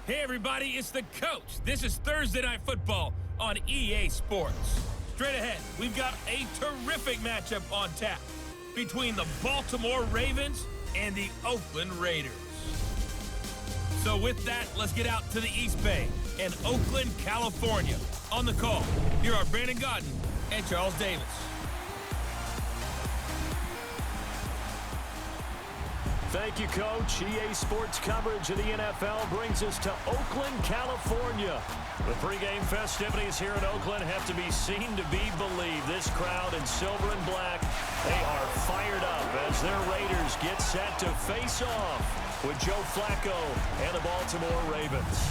Hey everybody, it's the coach. This is Thursday Night Football on EA Sports. Straight ahead, we've got a terrific matchup on tap between the Baltimore Ravens and the Oakland Raiders. So with that, let's get out to the East Bay in Oakland, California. On the call, here are Brandon Godden and Charles Davis. Thank you, Coach. EA Sports coverage of the NFL brings us to Oakland, California. The pregame festivities here in Oakland have to be seen to be believed. This crowd in silver and black, they are fired up as their Raiders get set to face off with Joe Flacco and the Baltimore Ravens.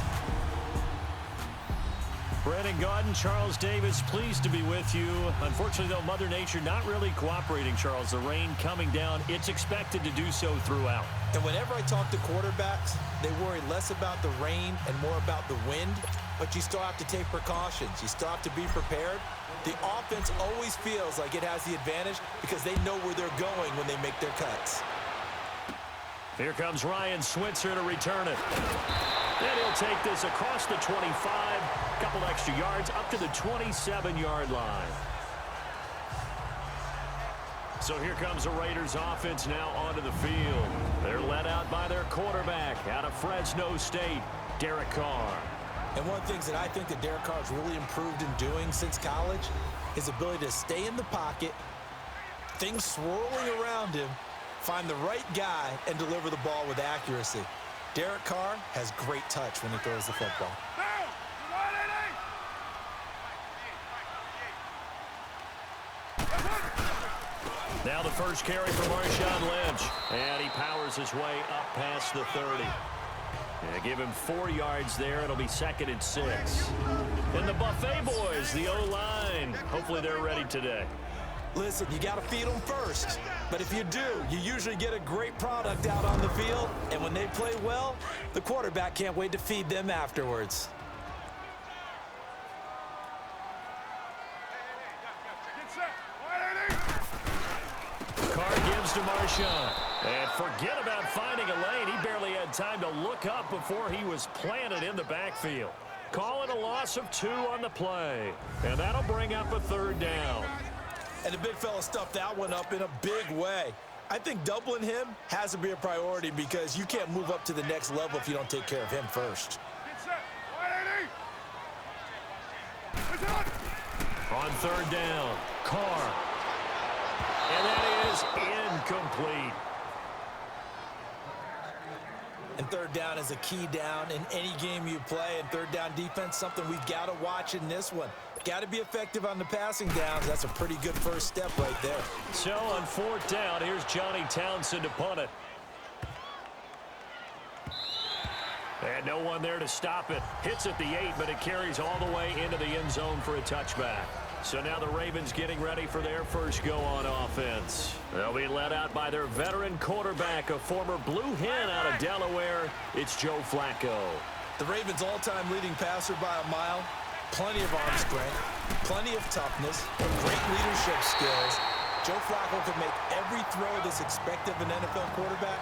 Brandon Godden, Charles Davis, pleased to be with you. Unfortunately, though, Mother Nature not really cooperating, Charles. The rain coming down. It's expected to do so throughout. And whenever I talk to quarterbacks, they worry less about the rain and more about the wind. But you still have to take precautions. You still have to be prepared. The offense always feels like it has the advantage because they know where they're going when they make their cuts. Here comes Ryan Switzer to return it. And he'll take this across the 25, a couple extra yards, up to the 27-yard line. So here comes the Raiders offense now onto the field. They're led out by their quarterback out of Fresno State, Derek Carr. And one of the things that I think that Derek Carr has really improved in doing since college, his ability to stay in the pocket, things swirling around him, find the right guy, and deliver the ball with accuracy. Derek Carr has great touch when he throws the football. Now the first carry for Marshawn Lynch. And he powers his way up past the 30. Yeah, give him 4 yards there. It'll be 2nd and 6. And the Buffet boys, the O-line. Hopefully they're ready today. Listen, you got to feed them first. But if you do, you usually get a great product out on the field. And when they play well, the quarterback can't wait to feed them afterwards. Carr gives to Marshawn. And forget about finding a lane. He barely had time to look up before he was planted in the backfield. Calling a loss of 2 on the play. And that'll bring up a 3rd down. And the big fella stuffed that one up in a big way. I think doubling him has to be a priority because you can't move up to the next level if you don't take care of him first. On 3rd down, Carr. And that is incomplete. And 3rd down is a key down in any game you play. And 3rd down defense, something we've got to watch in this one. Got to be effective on the passing downs. That's a pretty good first step right there. So on 4th down, here's Johnny Townsend to punt it. And no one there to stop it. Hits at the 8, but it carries all the way into the end zone for a touchback. So now the Ravens getting ready for their first go on offense. They'll be led out by their veteran quarterback, a former Blue Hen out of Delaware. It's Joe Flacco. The Ravens' all-time leading passer by a mile. Plenty of arm strength, plenty of toughness, great leadership skills. Joe Flacco can make every throw that's expected of an NFL quarterback,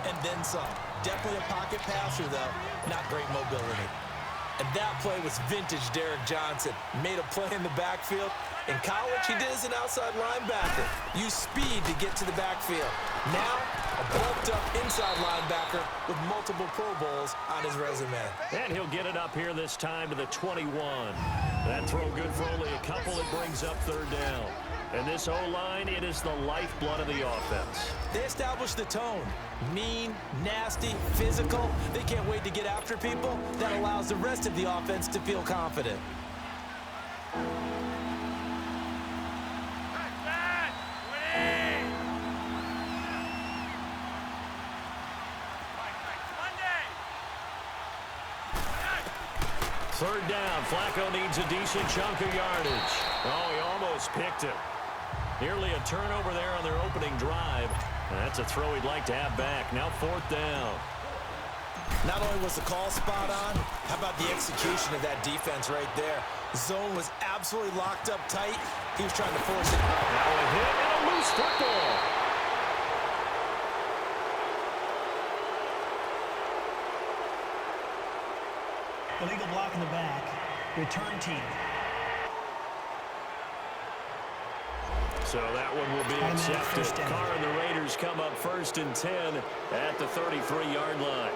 and then some. Definitely a pocket passer, though. Not great mobility. And that play was vintage Derek Johnson. Made a play in the backfield. In college, he did as an outside linebacker. Used speed to get to the backfield. Now, a bulked-up inside linebacker with multiple Pro Bowls on his resume. And he'll get it up here this time to the 21. That throw good for only a couple. It brings up 3rd down. And this O-line, it is the lifeblood of the offense. They establish the tone. Mean, nasty, physical. They can't wait to get after people. That allows the rest of the offense to feel confident. Third down. Flacco needs a decent chunk of yardage. Oh, he almost picked it. Nearly a turnover there on their opening drive. That's a throw he'd like to have back. Now 4th down. Not only was the call spot on, how about the execution of that defense right there? Zone was absolutely locked up tight. He was trying to force it. Now a hit and a loose football. Illegal block in the back. Return team. So that one will be accepted. Carr and the Raiders come up 1st and 10 at the 33-yard line.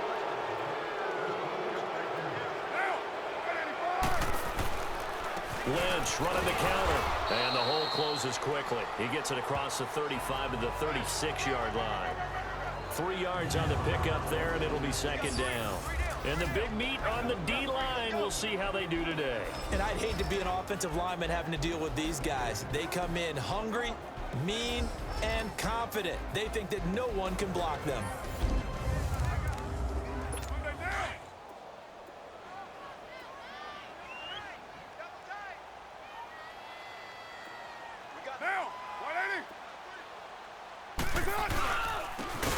Lynch running the counter, and the hole closes quickly. He gets it across the 35 to the 36-yard line. 3 yards on the pickup there, and it'll be 2nd down. And the big meat on the D-line, we'll see how they do today. And I'd hate to be an offensive lineman having to deal with these guys. They come in hungry, mean, and confident. They think that no one can block them.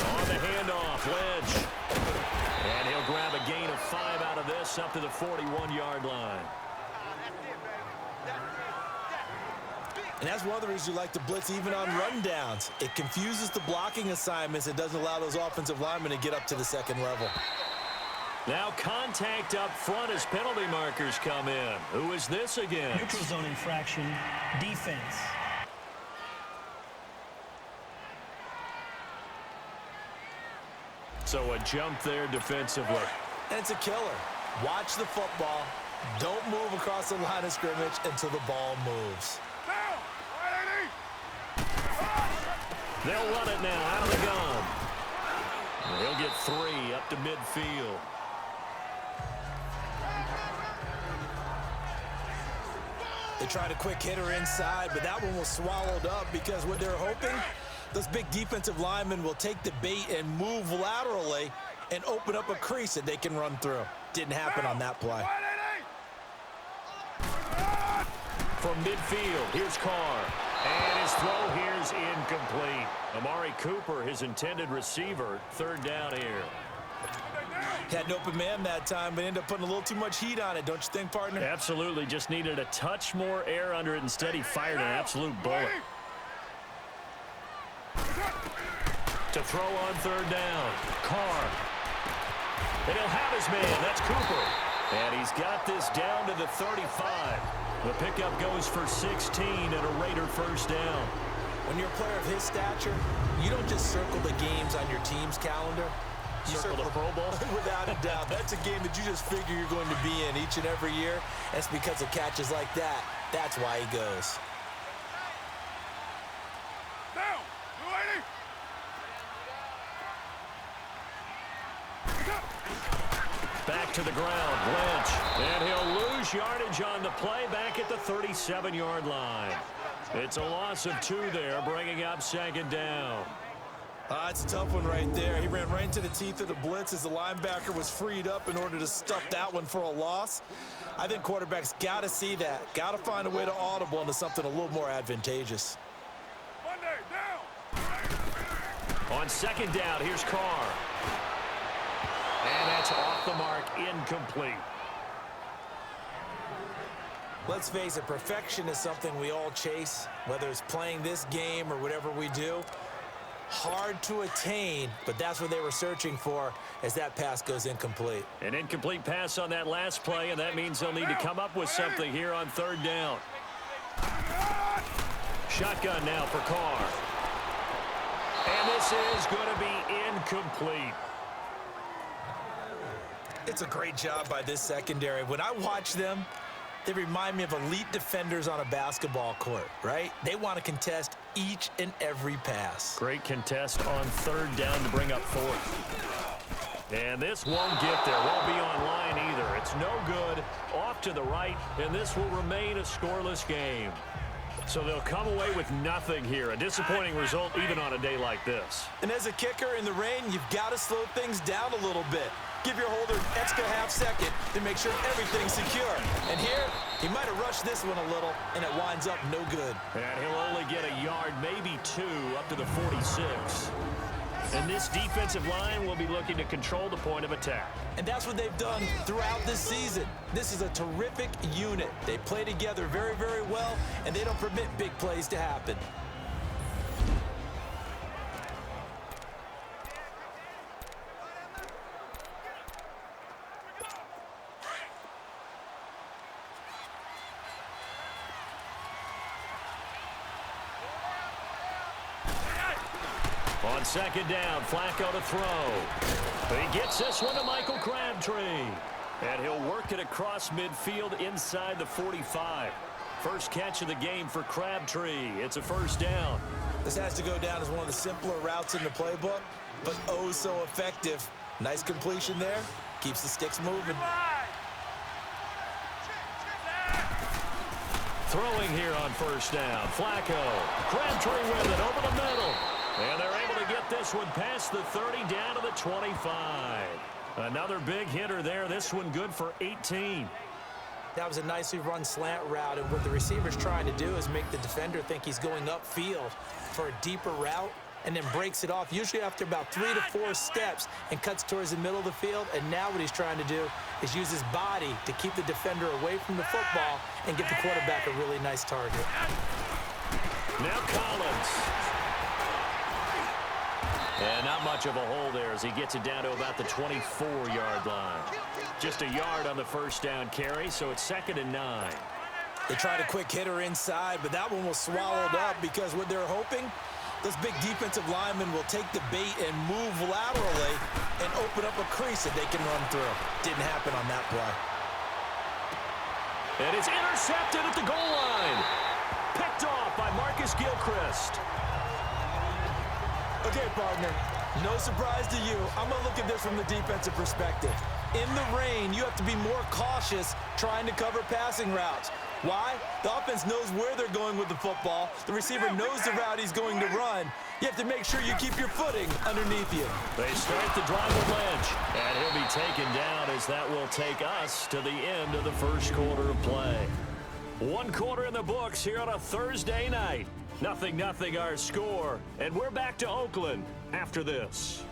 On the handoff, Lynch. And he'll grab a gain of 5 out of this up to the 41-yard line. And that's one of the reasons you like to blitz even on rundowns. It confuses the blocking assignments. It doesn't allow those offensive linemen to get up to the 2nd level. Now contact up front as penalty markers come in. Who is this again? Neutral zone infraction. Defense. So a jump there defensively. And it's a killer. Watch the football. Don't move across the line of scrimmage until the ball moves. They'll run it now out of the gun. He'll get 3 up to midfield. They tried a quick hitter inside, but that one was swallowed up because what they're hoping, those big defensive linemen will take the bait and move laterally and open up a crease that they can run through. Didn't happen on that play. From midfield, here's Carr. And his throw here's incomplete. Amari Cooper, his intended receiver, 3rd down here. Had an open man that time, but ended up putting a little too much heat on it, don't you think, partner? Absolutely. Just needed a touch more air under it. Instead, he fired an absolute bullet. To throw on 3rd down. Carr. And he'll have his man. That's Cooper. And he's got this down to the 35. The pickup goes for 16 and a Raider 1st down. When you're a player of his stature, you don't just circle the games on your team's calendar. You Circle the Pro Bowl? Without a doubt. That's a game that you just figure you're going to be in each and every year. That's because of catches like that. That's why he goes. Back to the ground, Lynch. And he'll lose yardage on the play back at the 37-yard line. It's a loss of 2 there, bringing up 2nd down. It's a tough one right there. He ran right into the teeth of the blitz as the linebacker was freed up in order to stuff that one for a loss. I think quarterbacks got to see that. Got to find a way to audible into something a little more advantageous. On 2nd down, here's Carr. And that's off the mark, incomplete. Let's face it, perfection is something we all chase, whether it's playing this game or whatever we do. Hard to attain, but that's what they were searching for as that pass goes incomplete. An incomplete pass on that last play, and that means they'll need to come up with something here on 3rd down. Shotgun now for Carr. And this is going to be incomplete. It's a great job by this secondary. When I watch them, they remind me of elite defenders on a basketball court, right? They want to contest each and every pass. Great contest on 3rd down to bring up 4th. And this won't get there. Won't be on line either. It's no good. Off to the right, and this will remain a scoreless game. So they'll come away with nothing here. A disappointing result even on a day like this. And as a kicker in the rain, you've got to slow things down a little bit. Give your holder an extra half-second to make sure everything's secure. And here, he might have rushed this one a little, and it winds up no good. And he'll only get a yard, maybe 2, up to the 46. And this defensive line will be looking to control the point of attack. And that's what they've done throughout this season. This is a terrific unit. They play together very, very well, and they don't permit big plays to happen. On second down, Flacco to throw. He gets this one to Michael Crabtree. And he'll work it across midfield inside the 45. First catch of the game for Crabtree. It's a first down. This has to go down as one of the simpler routes in the playbook, but oh so effective. Nice completion there. Keeps the sticks moving. Throwing here on first down. Flacco. Crabtree with it over the middle. And they're able to get this one past the 30 down to the 25. Another big hitter there. This one good for 18. That was a nicely run slant route, and what the receiver's trying to do is make the defender think he's going upfield for a deeper route and then breaks it off, usually after about 3 to 4 steps, and cuts towards the middle of the field. And now what he's trying to do is use his body to keep the defender away from the football and give the quarterback a really nice target. Now Collins. And not much of a hole there as he gets it down to about the 24-yard line. Just a yard on the first down carry, so it's 2nd and 9. They tried a quick hitter inside, but that one was swallowed up because what they're hoping, those big defensive linemen will take the bait and move laterally and open up a crease that they can run through. Didn't happen on that play. And it's intercepted at the goal line. Picked off by Marcus Gilchrist. Okay, partner, no surprise to you. I'm going to look at this from the defensive perspective. In the rain, you have to be more cautious trying to cover passing routes. Why? The offense knows where they're going with the football. The receiver knows the route he's going to run. You have to make sure you keep your footing underneath you. They start the drive with Lynch, and he'll be taken down as that will take us to the end of the first quarter of play. 1 quarter in the books here on a Thursday night. 0-0 our score, and we're back to Oakland after this.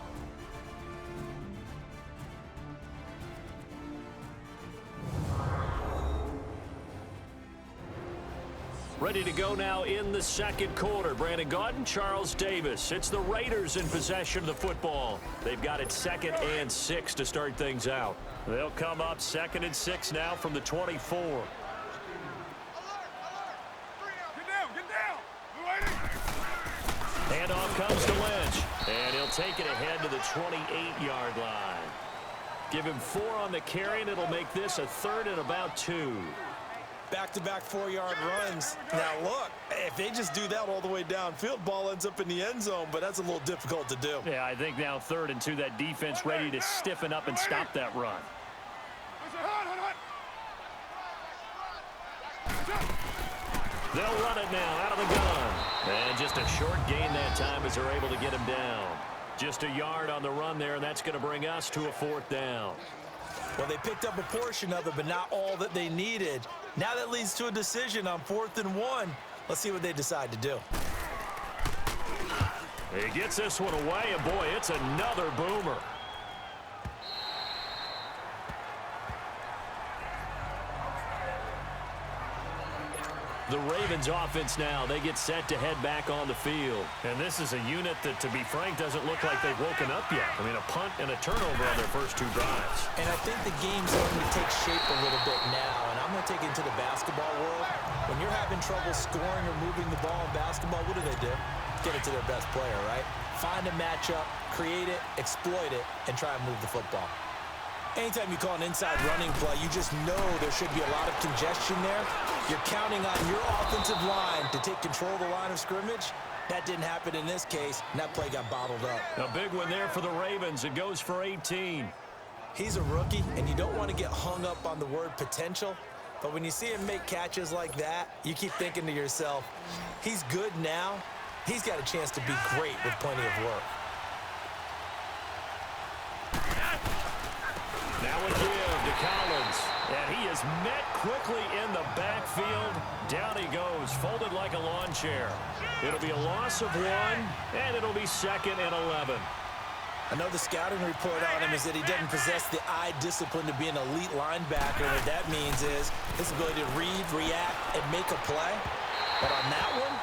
Ready to go now in the second quarter. Brandon Gaudin, Charles Davis. It's the Raiders in possession of the football. They've got it 2nd and 6 to start things out. They'll come up 2nd and 6 now from the 24. Handoff comes to Lynch, and he'll take it ahead to the 28-yard line. Give him 4 on the carry, and it'll make this a 3rd and about 2. Back-to-back 4-yard runs. Now, look, if they just do that all the way downfield, ball ends up in the end zone, but that's a little difficult to do. Yeah, I think now 3rd and 2, that defense ready to stiffen up and stop that run. They'll run it now out of the gun. And just a short gain that time as they're able to get him down. Just a yard on the run there, and that's going to bring us to a 4th down. Well, they picked up a portion of it, but not all that they needed. Now that leads to a decision on 4th and 1. Let's see what they decide to do. He gets this one away, and boy, it's another boomer. The Ravens offense now, they get set to head back on the field. And this is a unit that, to be frank, doesn't look like they've woken up yet. I mean, a punt and a turnover on their first 2 drives. And I think the game's starting to take shape a little bit now, and I'm going to take it into the basketball world. When you're having trouble scoring or moving the ball in basketball, what do? Get it to their best player, right? Find a matchup, create it, exploit it, and try and move the football. Anytime you call an inside running play, you just know there should be a lot of congestion there. You're counting on your offensive line to take control of the line of scrimmage. That didn't happen in this case, and that play got bottled up. A big one there for the Ravens. It goes for 18. He's a rookie, and you don't want to get hung up on the word potential. But when you see him make catches like that, you keep thinking to yourself, he's good now. He's got a chance to be great with plenty of work. Now a give to Collins, and he is met quickly in the backfield. Down he goes, folded like a lawn chair. It'll be a loss of 1, and it'll be 2nd and 11. I know the scouting report on him is that he doesn't possess the eye discipline to be an elite linebacker. What that means is his ability to read, react, and make a play. But on that one,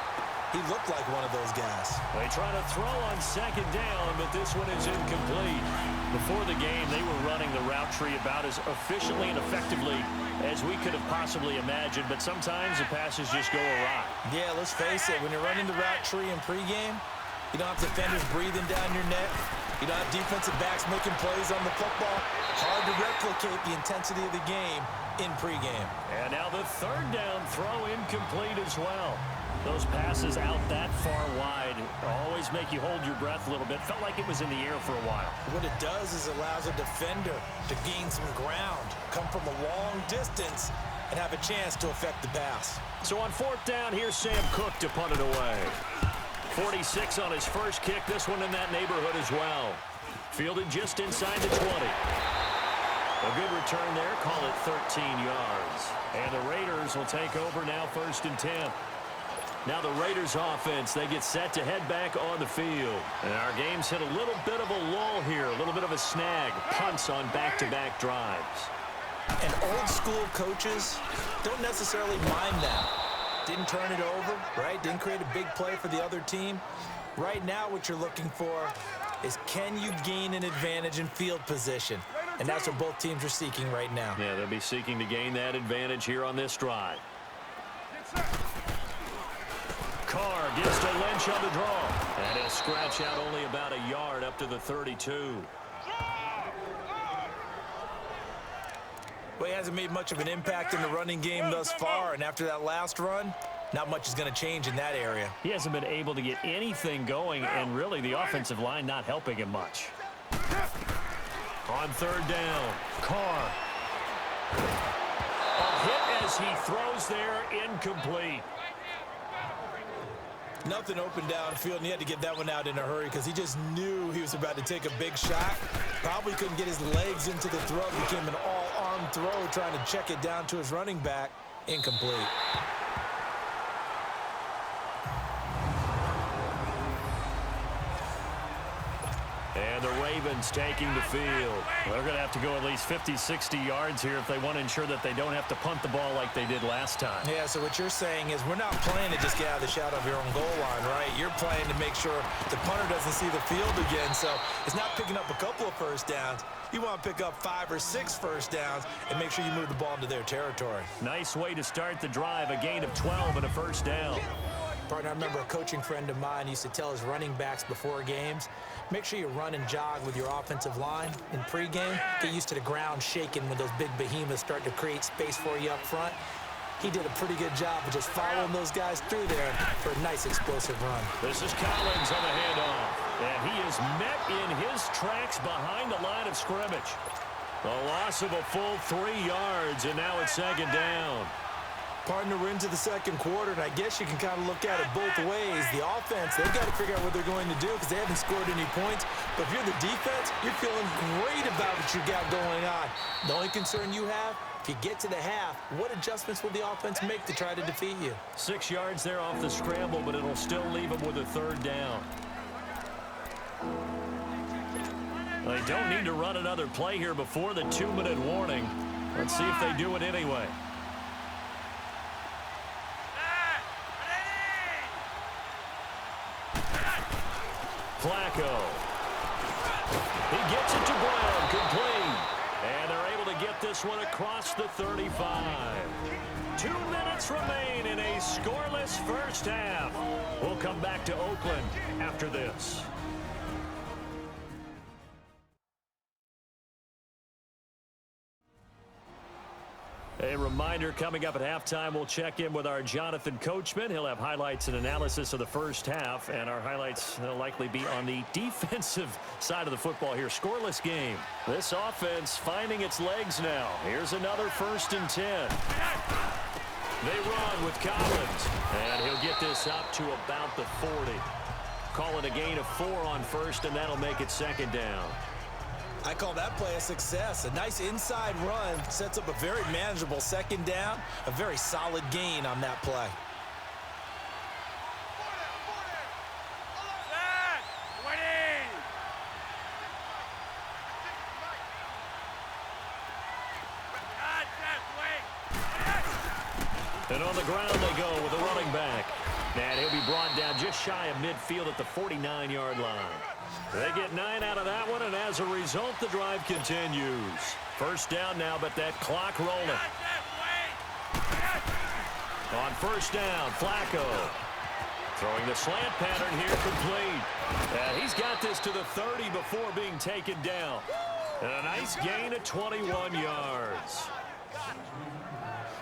he looked like one of those guys. They try to throw on 2nd down, but this one is incomplete. Before the game, they were running the route tree about as efficiently and effectively as we could have possibly imagined, but sometimes the passes just go awry. Yeah, let's face it, when you're running the route tree in pregame, You don't have defenders breathing down your neck. You don't have defensive backs making plays on the football. Hard to replicate the intensity of the game in pregame. And now the third down throw incomplete as well. Those passes out that far wide always make you hold your breath a little bit. Felt like it was in the air for a while. What it does is allows a defender to gain some ground, come from a long distance, and have a chance to affect the pass. So on fourth down, here's Sam Cook to punt it away. 46 on his first kick, this one in that neighborhood as well. Fielded just inside the 20. A good return there, call it 13 yards. And the Raiders will take over now, 1st and 10. Now the Raiders offense, they get set to head back on the field. And our game's hit a little bit of a lull here, a little bit of a snag. Punts on back-to-back drives. And old-school coaches don't necessarily mind that. Didn't turn it over, right? Didn't create a big play for the other team. Right now what you're looking for is, can you gain an advantage in field position? And that's what both teams are seeking right now. Yeah, they'll be seeking to gain that advantage here on this drive. Carr gets to Lynch on the draw. And he'll scratch out only about a yard up to the 32. Well, he hasn't made much of an impact in the running game thus far, and after that last run, not much is going to change in that area. He hasn't been able to get anything going, and really the offensive line not helping him much. On third down, Carr. A hit as he throws there, incomplete. Nothing open downfield, and he had to get that one out in a hurry because he just knew he was about to take a big shot. Probably couldn't get his legs into the throw. Became an all-arm throw, trying to check it down to his running back. Incomplete. And the Ravens taking the field. They're going to have to go at least 50, 60 yards here if they want to ensure that they don't have to punt the ball like they did last time. Yeah, so what you're saying is we're not playing to just get out of the shadow of your own goal line, right? You're playing to make sure the punter doesn't see the field again. So it's not picking up a couple of first downs. You want to pick up 5 or 6 first downs and make sure you move the ball into their territory. Nice way to start the drive, a gain of 12 and a first down. Partner, I remember a coaching friend of mine used to tell his running backs before games, make sure you run and jog with your offensive line in pregame. Get used to the ground shaking when those big behemoths start to create space for you up front. He did a pretty good job of just following those guys through there for a nice explosive run. This is Collins on the handoff, and he is met in his tracks behind the line of scrimmage. A loss of a full 3 yards, and now it's second down. Partner, we're into the second quarter, and I guess you can kind of look at it both ways. The offense, they've got to figure out what they're going to do because they haven't scored any points. But if you're the defense, you're feeling great about what you got going on. The only concern you have, if you get to the half, what adjustments will the offense make to try to defeat you? 6 yards there off the scramble, but it'll still leave them with a third down. They don't need to run another play here before the 2-minute warning. Let's see if they do it anyway. Flacco. He gets it to Brown, complete. And they're able to get this one across the 35. 2 minutes remain in a scoreless first half. We'll come back to Oakland after this. A reminder, coming up at halftime, we'll check in with our Jonathan Coachman. He'll have highlights and analysis of the first half, and our highlights will likely be on the defensive side of the football here. Scoreless game. This offense finding its legs now. Here's another 1st and 10. They run with Collins, and he'll get this up to about the 40. Call it a gain of 4 on first, and that'll make it second down. I call that play a success. A nice inside run sets up a very manageable second down. A very solid gain on that play. And on the ground they go with a running back. And he'll be brought down just shy of midfield at the 49-yard line. They get 9 out of that one, and as a result, the drive continues. First down now, but that clock rolling. On first down, Flacco Throwing the slant pattern here complete. And he's got this to the 30 before being taken down. And a nice gain of 21 yards.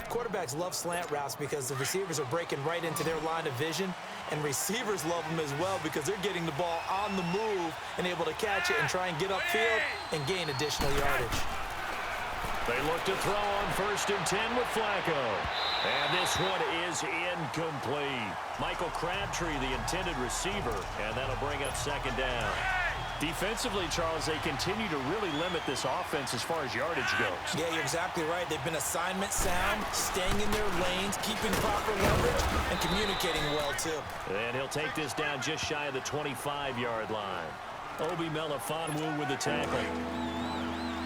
Quarterbacks love slant routes because the receivers are breaking right into their line of vision, and receivers love them as well because they're getting the ball on the move and able to catch it and try and get upfield and gain additional yardage. They look to throw on 1st and 10 with Flacco. And this one is incomplete. Michael Crabtree, the intended receiver, and that'll bring up 2nd down. Defensively, Charles, they continue to really limit this offense as far as yardage goes. Yeah, you're exactly right. They've been assignment sound, staying in their lanes, keeping proper leverage, and communicating well, too. And he'll take this down just shy of the 25-yard line. Obi Melifonwu with the tackle.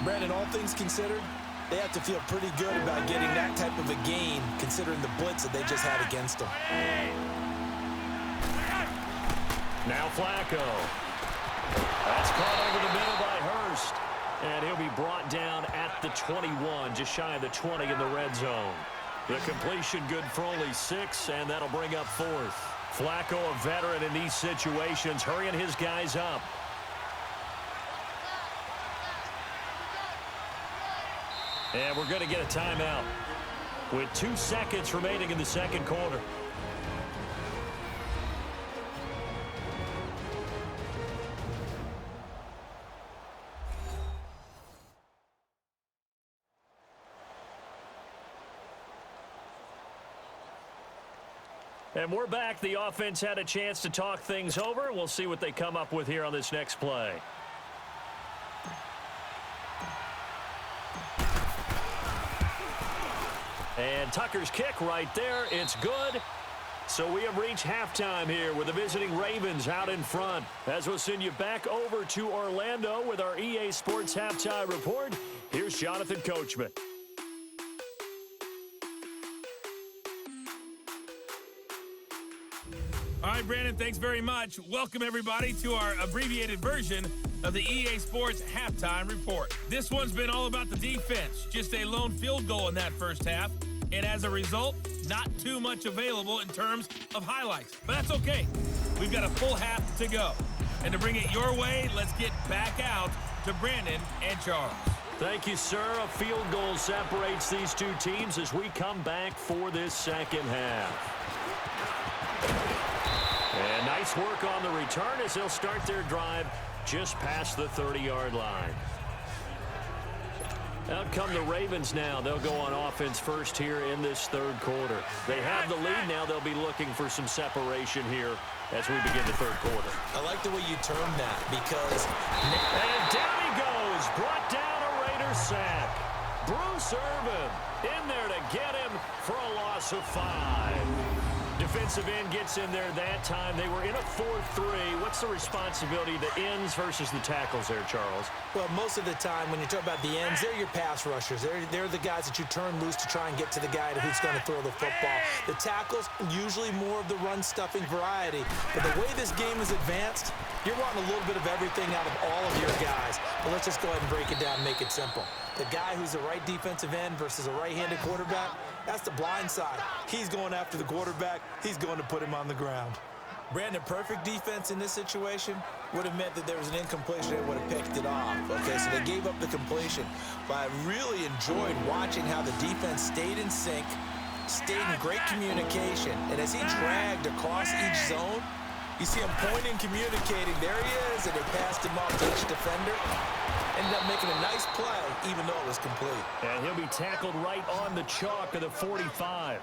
Brandon, all things considered, they have to feel pretty good about getting that type of a gain, considering the blitz that they just had against them. Now Flacco. That's caught over the middle by Hurst. And he'll be brought down at the 21, just shy of the 20 in the red zone. The completion good for only 6, and that'll bring up 4th. Flacco, a veteran in these situations, hurrying his guys up. And we're going to get a timeout with 2 seconds remaining in the 2nd quarter. And we're back. The offense had a chance to talk things over. We'll see what they come up with here on this next play. And Tucker's kick right there. It's good. So we have reached halftime here with the visiting Ravens out in front. As we'll send you back over to Orlando with our EA Sports Halftime Report, here's Jonathan Coachman. All right, Brandon, thanks very much. Welcome, everybody, to our abbreviated version of the EA Sports Halftime Report. This one's been all about the defense. Just a lone field goal in that first half. And as a result, not too much available in terms of highlights. But that's okay. We've got a full half to go. And to bring it your way, let's get back out to Brandon and Charles. Thank you, sir. A field goal separates these two teams as we come back for this second half. And nice work on the return as they'll start their drive just past the 30-yard line. Out come the Ravens now. They'll go on offense first here in this 3rd quarter. They have the lead now. They'll be looking for some separation here as we begin the 3rd quarter. I like the way you termed that because... And down he goes. Brought down a Raider sack. Bruce Irvin in there to get him for a loss of 5. Defensive end gets in there that time. They were in a 4-3. What's the responsibility of the ends versus the tackles there, Charles? Well, most of the time when you talk about the ends, they're your pass rushers. They're the guys that you turn loose to try and get to the guy who's going to throw the football. The tackles, usually more of the run-stuffing variety. But the way this game is advanced, you're wanting a little bit of everything out of all of your guys. But let's just go ahead and break it down and make it simple. The guy who's the right defensive end versus a right-handed quarterback, that's the blind side. He's going after the quarterback. He's going to put him on the ground. Brandon, perfect defense in this situation would have meant that there was an incompletion and would have picked it off. Okay, so they gave up the completion. But I really enjoyed watching how the defense stayed in sync, stayed in great communication. And as he dragged across each zone, you see him pointing, communicating. There he is, and they passed him off to each defender. Ended up making a nice play, even though it was complete. And he'll be tackled right on the chalk of the 45.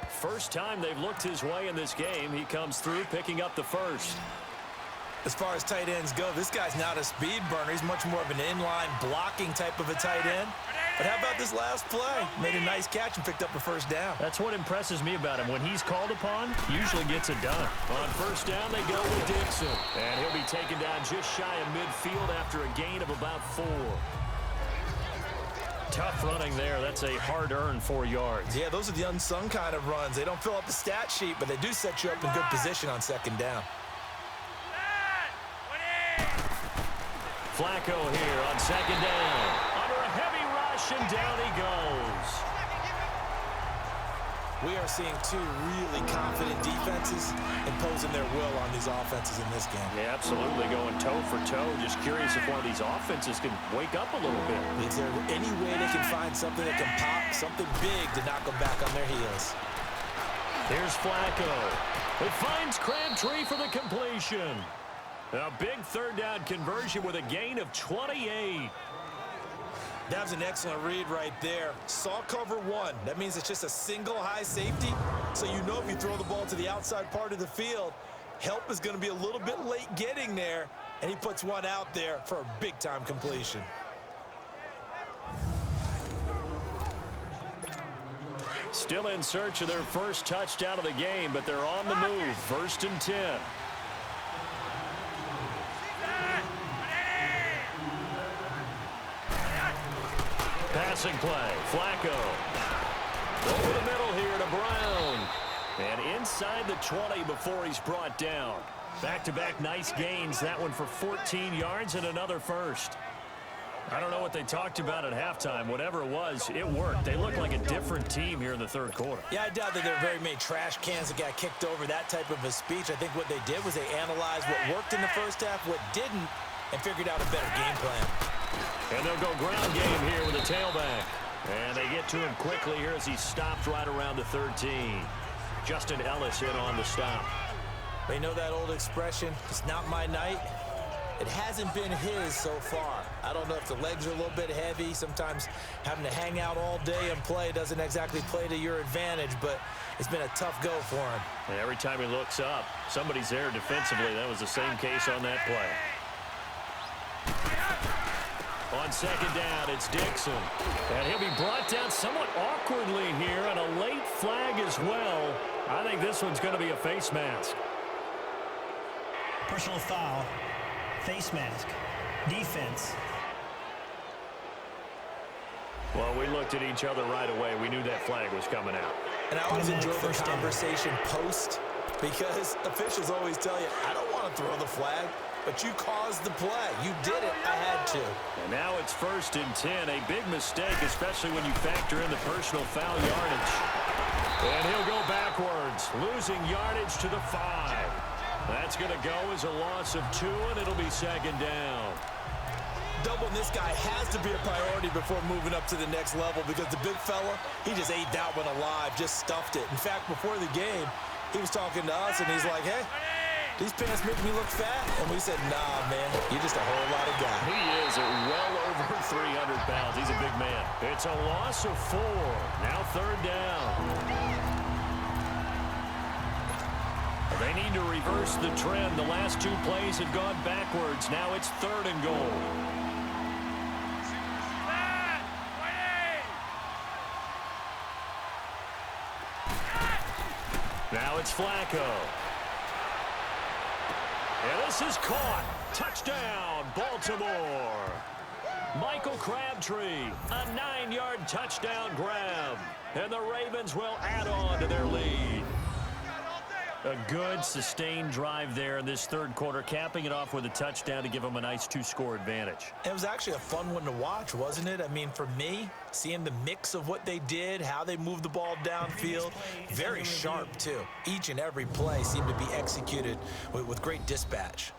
First time they've looked his way in this game. He comes through, picking up the first. As far as tight ends go, this guy's not a speed burner. He's much more of an inline blocking type of a tight end. But how about this last play? Made a nice catch and picked up a first down. That's what impresses me about him. When he's called upon, usually gets it done. On first down, they go with Dixon. And he'll be taken down just shy of midfield after a gain of about 4. Tough running there. That's a hard-earned 4 yards. Yeah, those are the unsung kind of runs. They don't fill up the stat sheet, but they do set you up in good position on second down. Flacco here on second down. Under a heavy rush, and down he goes. We are seeing two really confident defenses imposing their will on these offenses in this game. Yeah, absolutely, going toe for toe. Just curious if one of these offenses can wake up a little bit. Is there any way they can find something that can pop, something big to knock them back on their heels? Here's Flacco. It finds Crabtree for the completion. A big third down conversion with a gain of 28. That was an excellent read right there. Saw cover one. That means it's just a single high safety. So you know if you throw the ball to the outside part of the field, help is going to be a little bit late getting there. And he puts one out there for a big-time completion. Still in search of their first touchdown of the game, but they're on the move. 1st and 10. Passing play, Flacco. Over the middle here to Brown. And inside the 20 before he's brought down. Back-to-back nice gains. That one for 14 yards and another first. I don't know what they talked about at halftime. Whatever it was, it worked. They look like a different team here in the third quarter. Yeah, I doubt that there are very many trash cans that got kicked over, that type of a speech. I think what they did was they analyzed what worked in the first half, what didn't, and figured out a better game plan. And they'll go ground game here with a tailback. And they get to him quickly here as he stopped right around the 13. Justin Ellis in on the stop. They know that old expression, it's not my night. It hasn't been his so far. I don't know if the legs are a little bit heavy. Sometimes having to hang out all day and play doesn't exactly play to your advantage, but it's been a tough go for him. And every time he looks up, somebody's there defensively. That was the same case on that play. On second down, it's Dixon. And he'll be brought down somewhat awkwardly here, and a late flag as well. I think this one's going to be a face mask. Personal foul. Face mask. Defense. Well, we looked at each other right away. We knew that flag was coming out. And I always enjoy the conversation post, because officials always tell you, I don't want to throw the flag, but you caused the play. You did it. I had to. And now it's 1st and 10. A big mistake, especially when you factor in the personal foul yardage. And he'll go backwards, losing yardage to the 5. That's going to go as a loss of 2, and it'll be second down. Doubling this guy has to be a priority before moving up to the next level, because the big fella, he just ate that one alive, just stuffed it. In fact, before the game, he was talking to us, and he's like, hey, these pants make me look fat. And we said, nah, man, you're just a whole lot of guy. He is at well over 300 pounds. He's a big man. It's a loss of 4. Now third down. They need to reverse the trend. The last 2 plays have gone backwards. Now it's 3rd and goal. Now it's Flacco. And this is caught. Touchdown, Baltimore. Michael Crabtree, a 9-yard touchdown grab. And the Ravens will add on to their lead. A good, sustained drive there in this third quarter, capping it off with a touchdown to give them a nice 2-score advantage. It was actually a fun one to watch, wasn't it? I mean, for me, seeing the mix of what they did, how they moved the ball downfield, very sharp, too. Each and every play seemed to be executed with great dispatch.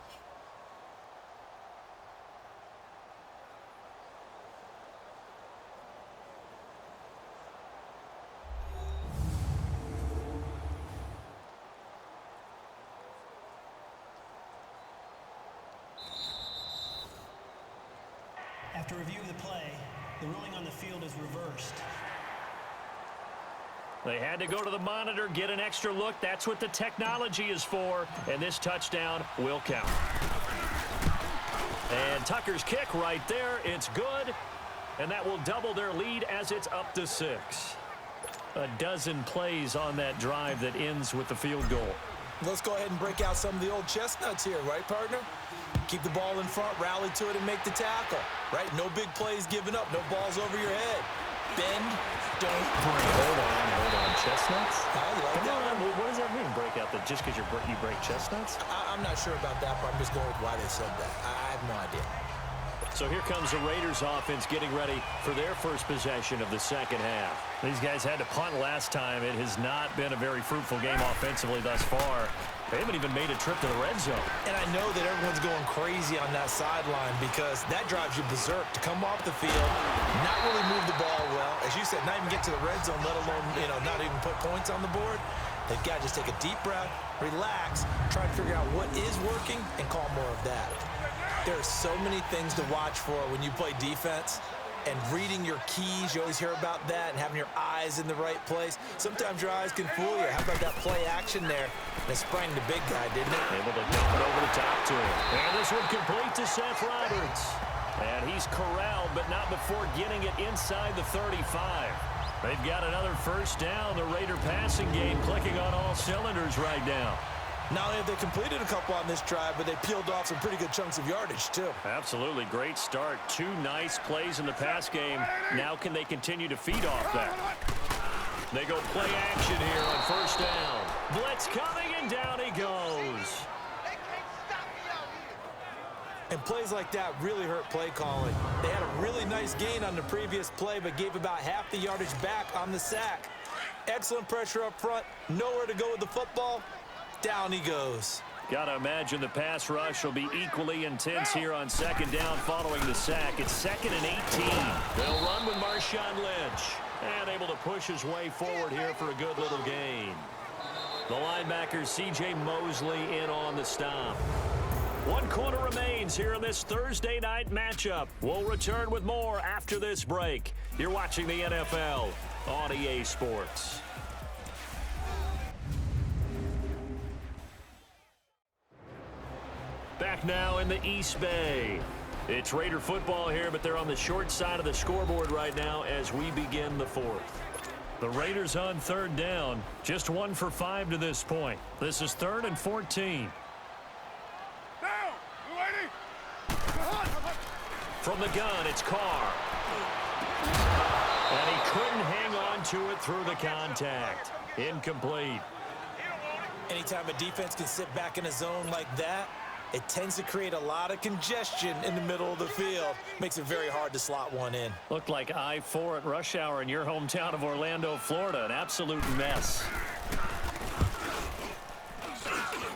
After review of the play, the ruling on the field is reversed. They had to go to the monitor, get an extra look. That's what the technology is for. And this touchdown will count. And Tucker's kick right there. It's good. And that will double their lead as it's up to 6. A dozen plays on that drive that ends with the field goal. Let's go ahead and break out some of the old chestnuts here, right, partner? Keep the ball in front, rally to it, and make the tackle, right? No big plays given up, no balls over your head. Bend, don't break. Hold on. Chestnuts? Like that? What does that mean, break out? That just because you break chestnuts? I'm not sure about that, but I'm just going with why they said that. I have no idea. So here comes the Raiders offense getting ready for their first possession of the second half. These guys had to punt last time. It has not been a very fruitful game offensively thus far. They haven't even made a trip to the red zone. And I know that everyone's going crazy on that sideline because that drives you berserk to come off the field, not really move the ball well. As you said, not even get to the red zone, let alone, not even put points on the board. They've got to just take a deep breath, relax, try to figure out what is working, and call more of that. There are so many things to watch for when you play defense, and reading your keys, you always hear about that, and having your eyes in the right place. Sometimes your eyes can fool you. How about that play action there? And it sprang the big guy, didn't it? Able to dump it over the top to him. And this one complete to Seth Roberts. And he's corralled, but not before getting it inside the 35. They've got another first down. The Raider passing game clicking on all cylinders right now. Not only have they completed a couple on this drive, but they peeled off some pretty good chunks of yardage, too. Absolutely. Great start. 2 nice plays in the pass game. Now can they continue to feed off that? They go play action here on first down. Blitz coming, and down he goes. And plays like that really hurt play calling. They had a really nice gain on the previous play, but gave about half the yardage back on the sack. Excellent pressure up front. Nowhere to go with the football. Down he goes. Got to imagine the pass rush will be equally intense here on second down following the sack. It's 2nd and 18. They'll run with Marshawn Lynch. And able to push his way forward here for a good little gain. The linebacker C.J. Mosley in on the stop. 1 quarter remains here in this Thursday night matchup. We'll return with more after this break. You're watching the NFL on EA Sports. Back now in the East Bay. It's Raider football here, but they're on the short side of the scoreboard right now as we begin the 4th. The Raiders on 3rd down, just 1 for 5 to this point. This is 3rd and 14. From the gun, it's Carr. And he couldn't hang on to it through the contact. Incomplete. Anytime a defense can sit back in a zone like that, it tends to create a lot of congestion in the middle of the field. Makes it very hard to slot one in. Looked like I-4 at rush hour in your hometown of Orlando, Florida. An absolute mess.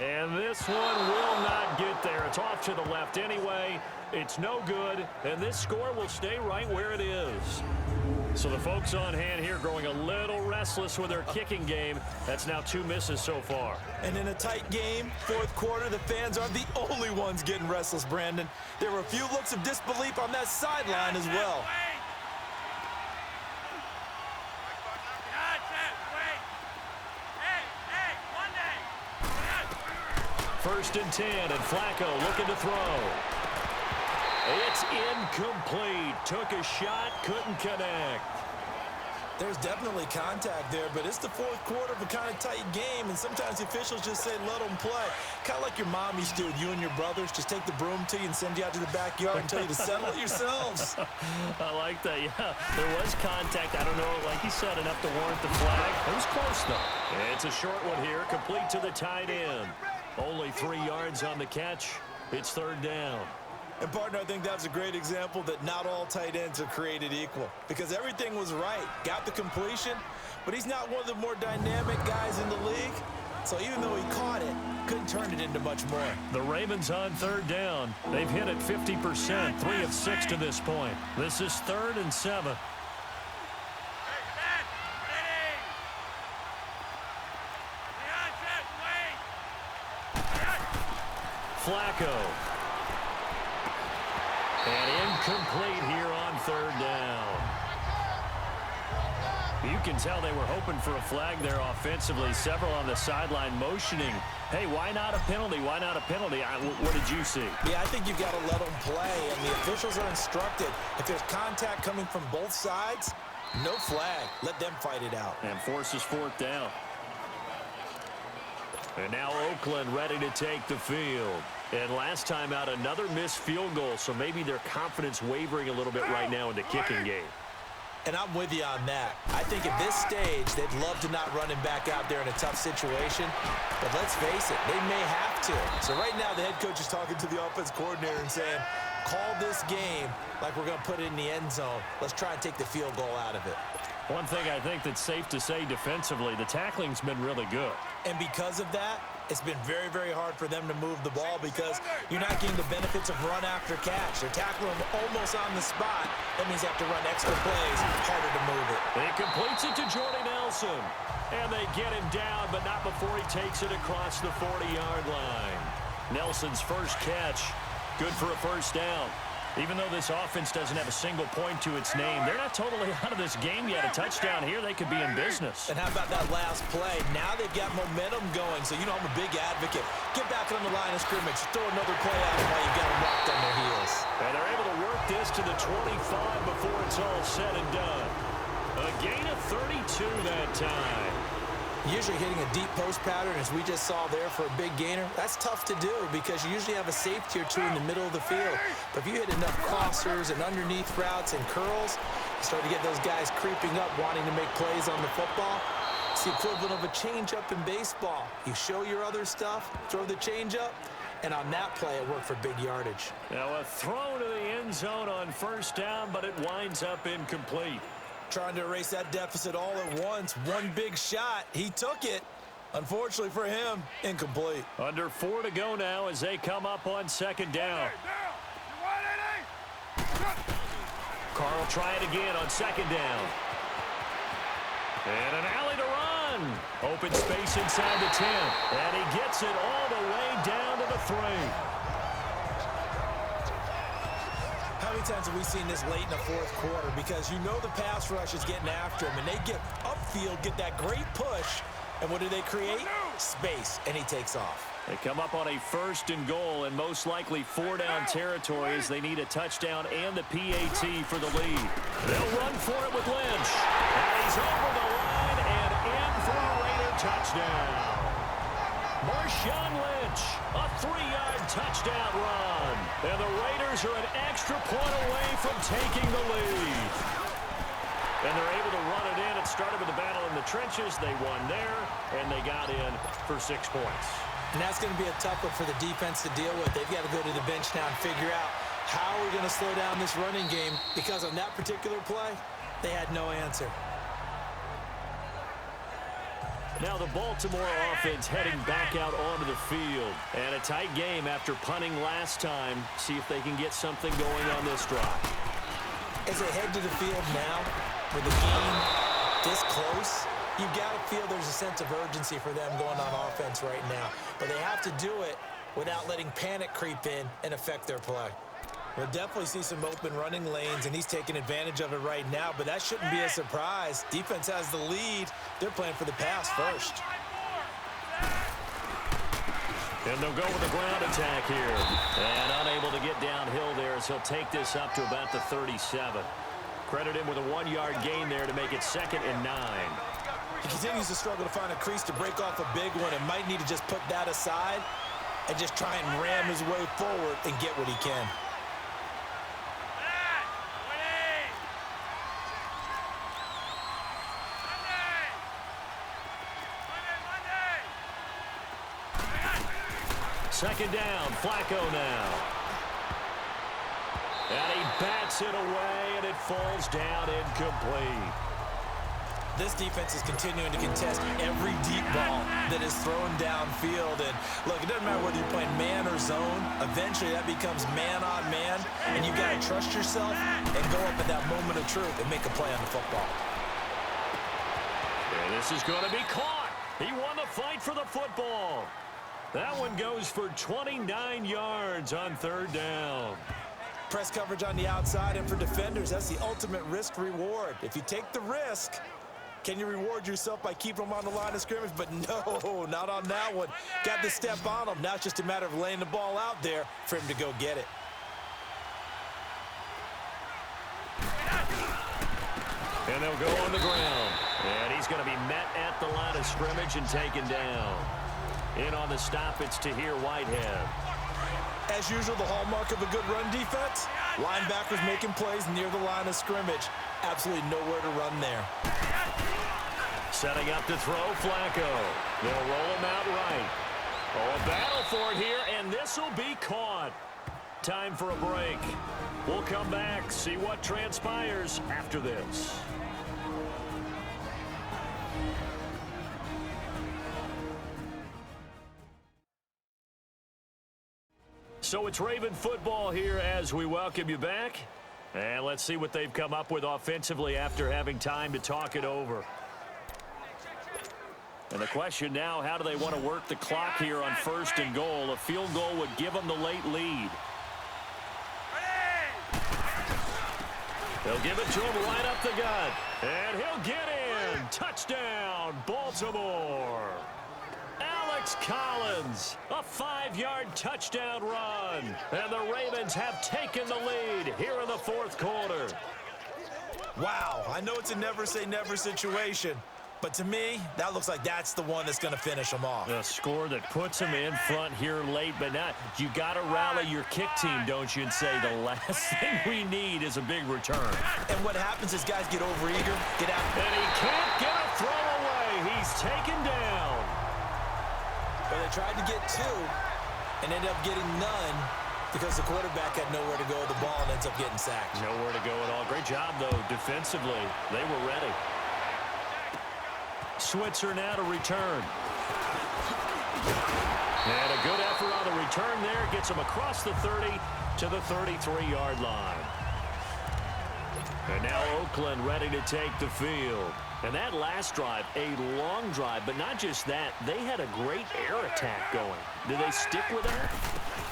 And this one will not get there. It's off to the left anyway. It's no good, and this score will stay right where it is. So the folks on hand here growing a little restless with their kicking game. That's now 2 misses so far. And in a tight game, 4th quarter, the fans are the only ones getting restless, Brandon. There were a few looks of disbelief on that sideline as well. First and 10, and Flacco looking to throw. It's incomplete. Took a shot, couldn't connect. There's definitely contact there, but it's the 4th quarter of a kind of tight game, and sometimes the officials just say, let them play. Kind of like your mom used to do with you and your brothers. Just take the broom to you and send you out to the backyard and tell you to settle it yourselves. I like that, yeah. There was contact. I don't know, like you said, enough to warrant the flag. It was close, though. It's a short one here, complete to the tight end. Only 3 yards on the catch. It's 3rd down. And, partner, I think that's a great example that not all tight ends are created equal because everything was right. Got the completion, but he's not one of the more dynamic guys in the league. So even though he caught it, couldn't turn it into much more. The Ravens on 3rd down. They've hit it 50%, 3 of 6 to this point. This is 3rd and 7. Flacco. And incomplete here on 3rd down. You can tell they were hoping for a flag there offensively. Several on the sideline motioning. Hey, why not a penalty? Why not a penalty? What did you see? Yeah, I think you've got to let them play, and the officials are instructed. If there's contact coming from both sides, no flag. Let them fight it out. And forces 4th down. And now Oakland ready to take the field. And last time out, another missed field goal, so maybe their confidence wavering a little bit right now in the kicking game. And I'm with you on that. I think at this stage, they'd love to not run him back out there in a tough situation. But let's face it, they may have to. So right now, the head coach is talking to the offense coordinator and saying, call this game like we're going to put it in the end zone. Let's try and take the field goal out of it. One thing I think that's safe to say defensively, the tackling's been really good. And because of that, it's been very, very hard for them to move the ball because you're not getting the benefits of run after catch. They're tackling them almost on the spot. That means they have to run extra plays, harder to move it. He completes it to Jordy Nelson. And they get him down, but not before he takes it across the 40-yard line. Nelson's first catch, good for a first down. Even though this offense doesn't have a single point to its name, they're not totally out of this game yet. A touchdown here, they could be in business. And how about that last play? Now they've got momentum going. So, you know, I'm a big advocate. Get back on the line of scrimmage. Throw another play at them while you've got them locked on their heels. And they're able to work this to the 25 before it's all said and done. A gain of 32 that time. Usually hitting a deep post pattern, as we just saw there for a big gainer, that's tough to do because you usually have a safety or two in the middle of the field. But if you hit enough crossers and underneath routes and curls, you start to get those guys creeping up, wanting to make plays on the football. It's the equivalent of a changeup in baseball. You show your other stuff, throw the changeup, and on that play, it worked for big yardage. Now a throw to the end zone on first down, but it winds up incomplete. Trying to erase that deficit all at once. One big shot. He took it. Unfortunately for him, incomplete. Under 4 to go now as they come up on second down. Carl try it again on second down. And an alley to run. Open space inside the 10. And he gets it all the way down to the 3. How many times have we seen this late in the fourth quarter? Because you know the pass rush is getting after him, and they get upfield, get that great push, and what do they create? Space, and he takes off. They come up on a 1st and goal, and most likely 4-down territory as they need a touchdown and the PAT for the lead. They'll run for it with Lynch. And he's over the line and in for a Raider touchdown. Marshawn Lynch, a 3-yard touchdown run. And the Raiders are an extra point away from taking the lead. And they're able to run it in. It started with a battle in the trenches. They won there, and they got in for 6 points. And that's going to be a tough one for the defense to deal with. They've got to go to the bench now and figure out how we're going to slow down this running game, because on that particular play, they had no answer. Now the Baltimore offense heading back out onto the field. And a tight game after punting last time. See if they can get something going on this drive. As they head to the field now, with the game this close, you've got to feel there's a sense of urgency for them going on offense right now. But they have to do it without letting panic creep in and affect their play. We'll definitely see some open running lanes, and he's taking advantage of it right now, but that shouldn't be a surprise. Defense has the lead. They're playing for the pass first. And they'll go with the ground attack here. And unable to get downhill there as he'll take this up to about the 37. Credit him with a 1-yard gain there to make it 2nd and 9. He continues to struggle to find a crease to break off a big one and might need to just put that aside and just try and ram his way forward and get what he can. Second down, Flacco now. And he bats it away, and it falls down incomplete. This defense is continuing to contest every deep ball that is thrown downfield. And look, it doesn't matter whether you're playing man or zone. Eventually, that becomes man on man, and you've got to trust yourself and go up at that moment of truth and make a play on the football. And this is going to be caught. He won the fight for the football. That one goes for 29 yards on 3rd down. Press coverage on the outside, and for defenders, that's the ultimate risk-reward. If you take the risk, can you reward yourself by keeping them on the line of scrimmage? But no, not on that one. Got the step on him. Now it's just a matter of laying the ball out there for him to go get it. And they'll go on the ground. And he's going to be met at the line of scrimmage and taken down. In on the stop, it's Tahir Whitehead. As usual, the hallmark of a good run defense, linebackers making plays near the line of scrimmage. Absolutely nowhere to run there. Setting up to throw, Flacco. They'll roll him out right. Oh, a battle for it here, and this will be caught. Time for a break. We'll come back, see what transpires after this. So it's Raven football here as we welcome you back. And let's see what they've come up with offensively after having time to talk it over. And the question now, how do they want to work the clock here on 1st and goal? A field goal would give them the late lead. They'll give it to him right up the gut. And he'll get in. Touchdown, Baltimore. Alex Collins, a 5-yard touchdown run. And the Ravens have taken the lead here in the 4th quarter. Wow, I know it's a never-say-never situation, but to me, that looks like that's the one that's going to finish them off. A score that puts them in front here late, but not. You got to rally your kick team, don't you, and say the last thing we need is a big return. And what happens is guys get overeager, get out. And he can't get a throw away. He's taken down. But they tried to get 2 and ended up getting none because the quarterback had nowhere to go with the ball and ends up getting sacked. Nowhere to go at all. Great job, though, defensively. They were ready. Switzer now to return. And a good effort on the return there. Gets him across the 30 to the 33-yard line. And now Oakland ready to take the field. And that last drive, a long drive, but not just that. They had a great air attack going. Did they stick with that?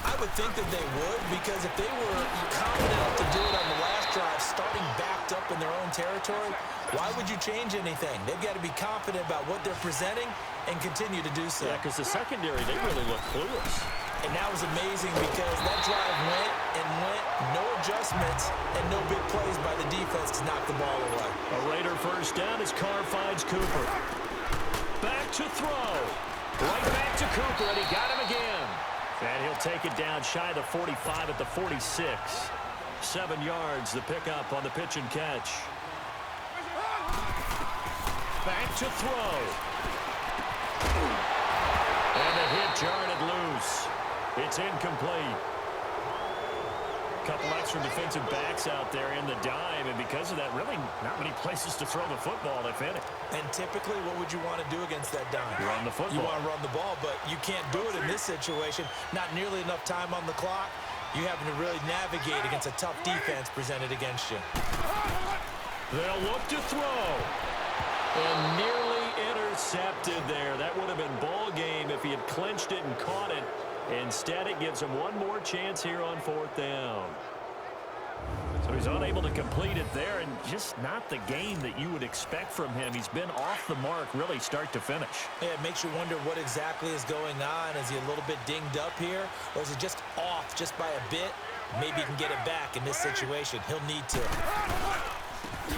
I would think that they would, because if they were confident enough to do it on the last drive, starting backed up in their own territory, why would you change anything? They've got to be confident about what they're presenting and continue to do so. Yeah, because the secondary, they really look clueless. And that was amazing because that drive went and went, no adjustments, and no big plays by the defense to knock the ball away. A Raider first down as Carr finds Cooper. Back to throw. Right back to Cooper, and he got him again. And he'll take it down shy of the 45 at the 46. 7 yards, the pickup on the pitch and catch. Back to throw. And the hit jarred it loose. It's incomplete. Couple extra defensive backs out there in the dime, and because of that, really not many places to throw the football, if any. And typically, what would you want to do against that dime? Run the football. You want to run the ball, but you can't do it in this situation. Not nearly enough time on the clock. You having to really navigate against a tough defense presented against you. They'll look to throw. And nearly intercepted there. That would have been ball game if he had clinched it and caught it. Instead, it gives him one more chance here on 4th down. So he's unable to complete it there, and just not the game that you would expect from him. He's been off the mark really start to finish. Yeah, it makes you wonder what exactly is going on. Is he a little bit dinged up here, or is he just off just by a bit? Maybe he can get it back in this situation. He'll need to.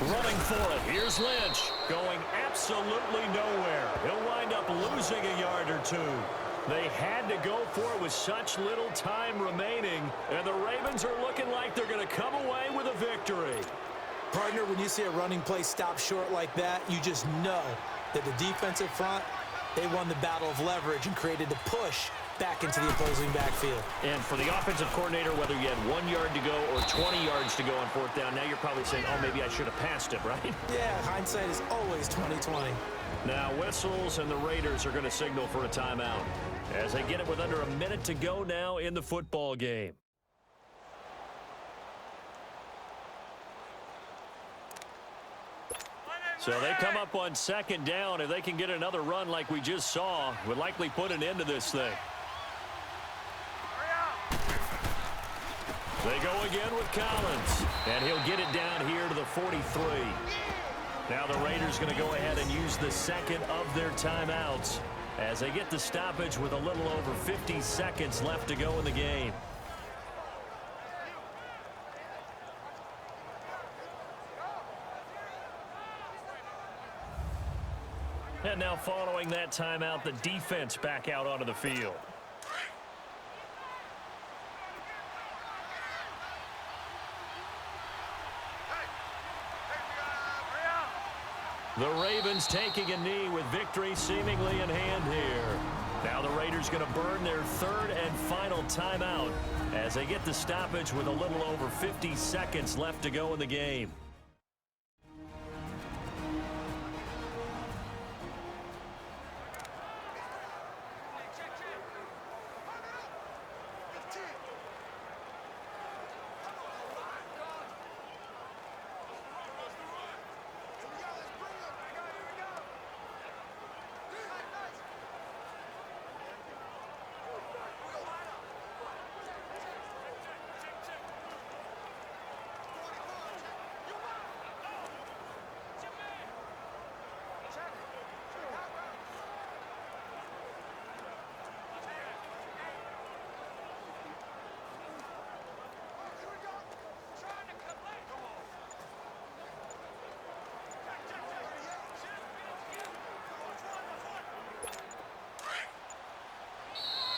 Running for it. Here's Lynch going absolutely nowhere. He'll wind up losing a yard or 2. They had to go for it with such little time remaining, and the Ravens are looking like they're going to come away with a victory. Partner, when you see a running play stop short like that, you just know that the defensive front, they won the battle of leverage and created the push back into the opposing backfield. And for the offensive coordinator, whether you had 1 yard to go or 20 yards to go on 4th down, now you're probably saying, oh, maybe I should have passed it, right? Yeah, hindsight is always 20/20. Now whistles, and the Raiders are going to signal for a timeout as they get it with under a minute to go now in the football game. So they come up on 2nd down. If they can get another run like we just saw, would likely put an end to this thing. They go again with Collins, and he'll get it down here to the 43. Now the Raiders going to go ahead and use the second of their timeouts as they get the stoppage with a little over 50 seconds left to go in the game. And now following that timeout, the defense back out onto the field. The Ravens taking a knee with victory seemingly in hand here. Now the Raiders going to burn their third and final timeout as they get the stoppage with a little over 50 seconds left to go in the game.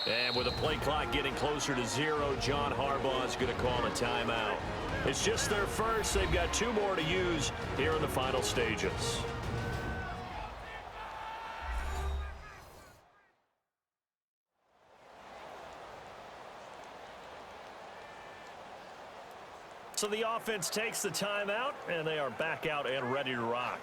And with the play clock getting closer to 0, John Harbaugh is going to call a timeout. It's just their first. They've got 2 more to use here in the final stages. So the offense takes the timeout, and they are back out and ready to rock.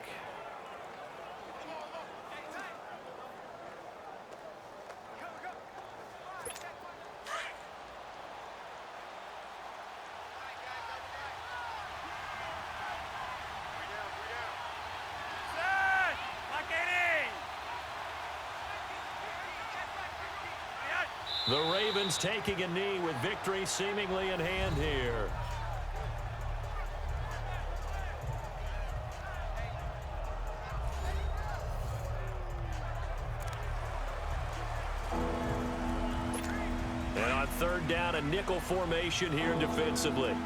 The Ravens taking a knee with victory seemingly in hand here. And on third down, a nickel formation here defensively.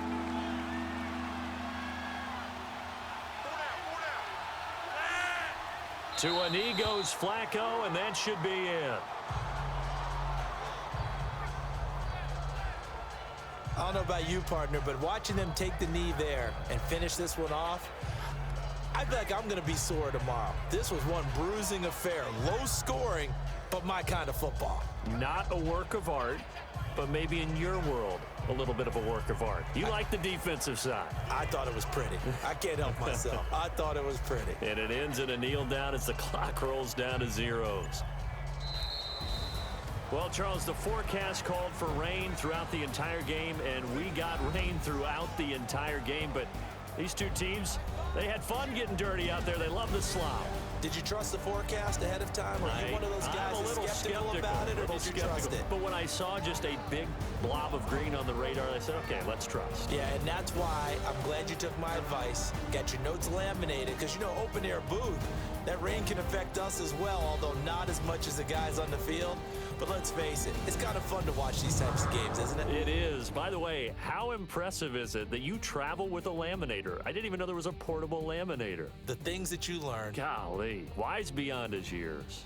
To a knee goes Flacco, and that should be in. I don't know about you, partner, but watching them take the knee there and finish this one off, I feel like I'm going to be sore tomorrow. This was one bruising affair. Low scoring, but my kind of football. Not a work of art, but maybe in your world, a little bit of a work of art. You like the defensive side. I thought it was pretty. I can't help myself. I thought it was pretty. And it ends in a kneel down as the clock rolls down to zeros. Well, Charles, the forecast called for rain throughout the entire game, and we got rain throughout the entire game. But these two teams, they had fun getting dirty out there. They love the slop. Did you trust the forecast ahead of time? Or are you one of those guys that's skeptical about it, or did you trust it? But when I saw just a big blob of green on the radar, I said, okay, let's trust. Yeah, and that's why I'm glad you took my advice. Got your notes laminated, because, you know, open air booth, that rain can affect us as well, although not as much as the guys on the field. But let's face it, it's kind of fun to watch these types of games, isn't it? It is. By the way, how impressive is it that you travel with a laminator? I didn't even know there was a portable laminator. The things that you learn. Golly, wise beyond his years.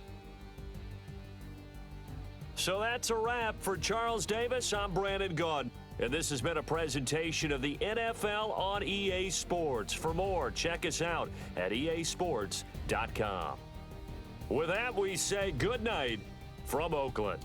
So that's a wrap for Charles Davis. I'm Brandon Gunn. And this has been a presentation of the NFL on EA Sports. For more, check us out at easports.com. With that, we say good night from Oakland.